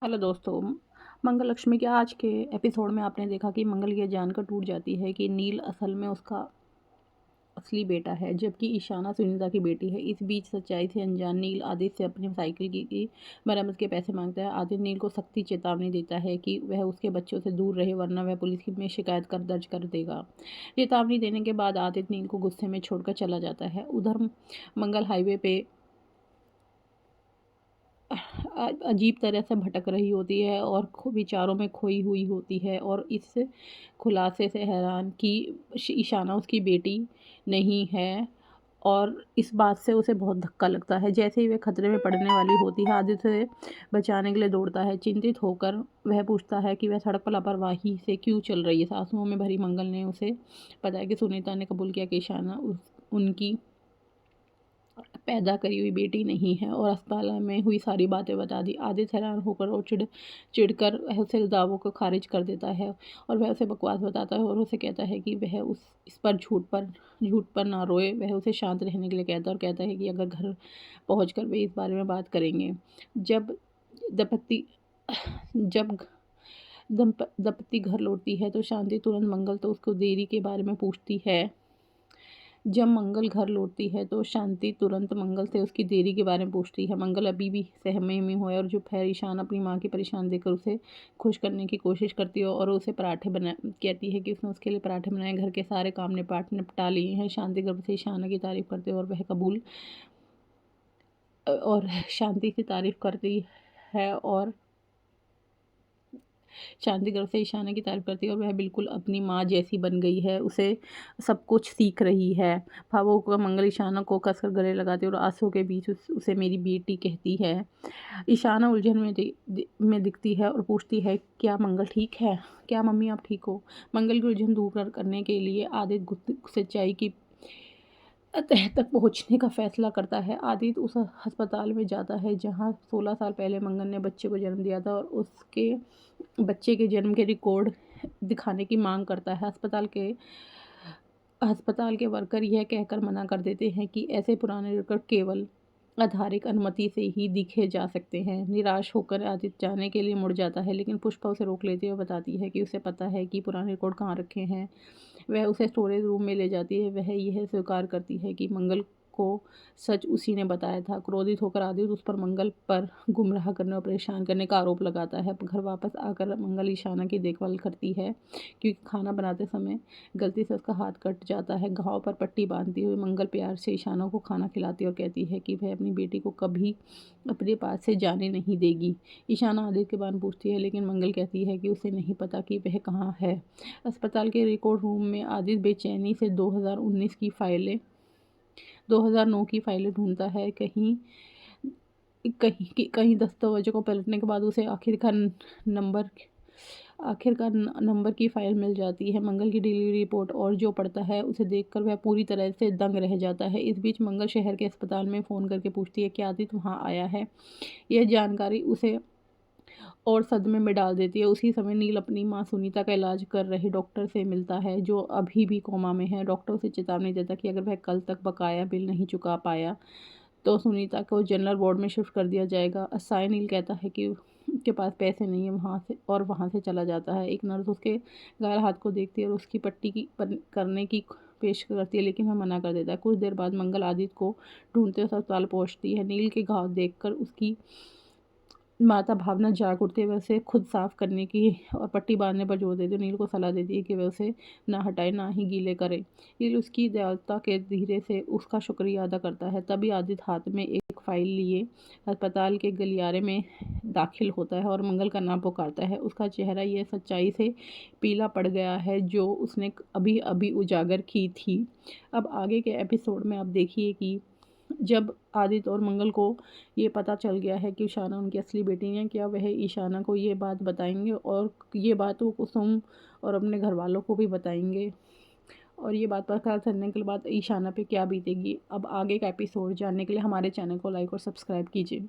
Hello दोस्तों। मंगल लक्ष्मी के आज के एपिसोड में आपने देखा कि मंगल ये जानकर टूट जाती है कि नील असल में उसका असली बेटा है, जबकि ईशाना सुनीता की बेटी है। इस बीच सच्चाई से अनजान नील आदित्य से अपनी साइकिल की मरम्मत के पैसे मांगता है। आदित्य नील को सख्ती चेतावनी देता है कि वह उसके बच्चों से दूर रहे, वरना वह पुलिस में शिकायत दर्ज कर देगा। चेतावनी देने के बाद आदित्य नील को गुस्से में छोड़कर चला जाता है। उधर मंगल हाईवे पे अजीब तरह से भटक रही होती है और विचारों में खोई हुई होती है, और इस खुलासे से हैरान कि ईशाना उसकी बेटी नहीं है। और इस बात से उसे बहुत धक्का लगता है। जैसे ही वह खतरे में पड़ने वाली होती है, आदित्य से बचाने के लिए दौड़ता है। चिंतित होकर वह पूछता है कि वह सड़क पर लापरवाही से क्यों चल रही है। आंसुओं में भरी मंगल ने उसे बताया कि सुनीता ने कबूल किया कि ईशाना उनकी पैदा करी हुई बेटी नहीं है, और अस्पताल में हुई सारी बातें बता दी। आदित्य हैरान होकर और चिढ़कर वह उसे दावों को खारिज कर देता है, और वह उसे बकवास बताता है और उसे कहता है कि वह इस पर झूठ पर ना रोए। वह उसे शांत रहने के लिए कहता है और कहता है कि अगर घर पहुंचकर वे इस बारे में बात करेंगे। जब दंपति जब दंपति घर लौटती है तो शांति तुरंत मंगल तो उसको देरी के बारे में पूछती है। जब मंगल घर लौटती है तो शांति तुरंत मंगल से उसकी देरी के बारे में पूछती है। मंगल अभी भी सहमे में हो और चुप है। ईशान अपनी माँ की परेशान देखकर उसे खुश करने की कोशिश करती है और उसे पराठे बना कहती है कि उसने उसके लिए पराठे बनाए, घर के सारे काम निपटा लिए हैं। शांति गर्व से ईशाना की तारीफ करते और वह कबूल और शांति की तारीफ करती है और शांति गर्व से ईशाना की तारीफ करती है, और वह बिल्कुल अपनी माँ जैसी बन गई है। उसे सब कुछ सीख रही है। भावुक होकर मंगल ईशाना को कसकर गले लगाती है और आंसुओं के बीच उसे मेरी बेटी कहती है। ईशाना उलझन में दिखती है और पूछती है, क्या मंगल ठीक है? क्या मम्मी आप ठीक हो? मंगल की उलझन दूर करने के लिए आदित्य सच्चाई की तह तक पहुंचने का फैसला करता है। आदित्य उस अस्पताल में जाता है जहां 16 साल पहले मंगल ने बच्चे को जन्म दिया था, और उसके बच्चे के जन्म के रिकॉर्ड दिखाने की मांग करता है। अस्पताल के वर्कर यह कहकर मना कर देते हैं कि ऐसे पुराने रिकॉर्ड केवल आधारिक अनुमति से ही दिखे जा सकते हैं। निराश होकर आदित्य जाने के लिए मुड़ जाता है, लेकिन पुष्पा उसे रोक लेती है और बताती है कि उसे पता है कि पुराने रिकॉर्ड कहाँ रखे हैं। वह उसे स्टोरेज रूम में ले जाती है। वह यह स्वीकार करती है कि मंगल को सच उसी ने बताया था। क्रोधित होकर आदित्य उस पर मंगल पर गुमराह करने और परेशान करने का आरोप लगाता है। घर वापस आकर मंगल ईशाना की देखभाल करती है, क्योंकि खाना बनाते समय गलती से उसका हाथ कट जाता है। घाव पर पट्टी बांधती हुई मंगल प्यार से ईशाना को खाना खिलाती है और कहती है कि वह अपनी बेटी को कभी अपने पास से जाने नहीं देगी। ईशाना आदित्य के बारे में पूछती है, लेकिन मंगल कहती है कि उसे नहीं पता कि वह कहाँ है। अस्पताल के रिकॉर्ड रूम में आदित्य बेचैनी से 2009 की फाइलें ढूंढता है। कहीं दस्तावेजों को पलटने के बाद उसे आखिरकार नंबर की फाइल मिल जाती है, मंगल की डिलीवरी रिपोर्ट, और जो पढ़ता है उसे देखकर वह पूरी तरह से दंग रह जाता है। इस बीच मंगल शहर के अस्पताल में फ़ोन करके पूछती है कि आदित्य वहाँ आया है। यह जानकारी उसे और सदमे में डाल देती है। उसी समय नील अपनी माँ सुनीता का इलाज कर रहे डॉक्टर से मिलता है, जो अभी भी कोमा में है। डॉक्टर उसे चेतावनी देता कि अगर वह कल तक बकाया बिल नहीं चुका पाया तो सुनीता को जनरल वार्ड में शिफ्ट कर दिया जाएगा। असाई नील कहता है कि उसके पास पैसे नहीं है, वहाँ से चला जाता है। एक नर्स उसके घायल हाथ को देखती है और उसकी करने की पेश करती है, लेकिन वह मना कर देता है। कुछ देर बाद मंगल आदित्य को ढूंढते हुए अस्पताल पहुंचती है। नील के घाव देखकर उसकी माता भावना जाग उठती है। वह उसे खुद साफ करने की और पट्टी बांधने पर जोर देती है। नील को सलाह देती है कि वह उसे ना हटाए ना ही गीले करे। नील उसकी दयालुता के धीरे से उसका शुक्रिया अदा करता है। तभी आदित्य हाथ में एक फाइल लिए अस्पताल के गलियारे में दाखिल होता है और मंगल का नाम पुकारता है। उसका चेहरा यह सच्चाई से पीला पड़ गया है जो उसने अभी अभी उजागर की थी। अब आगे के एपिसोड में आप देखिए कि जब आदित्य और मंगल को ये पता चल गया है कि ईशाना उनकी असली बेटी है, क्या वह ईशाना को ये बात बताएंगे, और ये बात वो कुसुम और अपने घर वालों को भी बताएंगे, और ये बात पता चलने के बाद ईशाना पे क्या बीतेगी। अब आगे का एपिसोड जानने के लिए हमारे चैनल को लाइक और सब्सक्राइब कीजिए।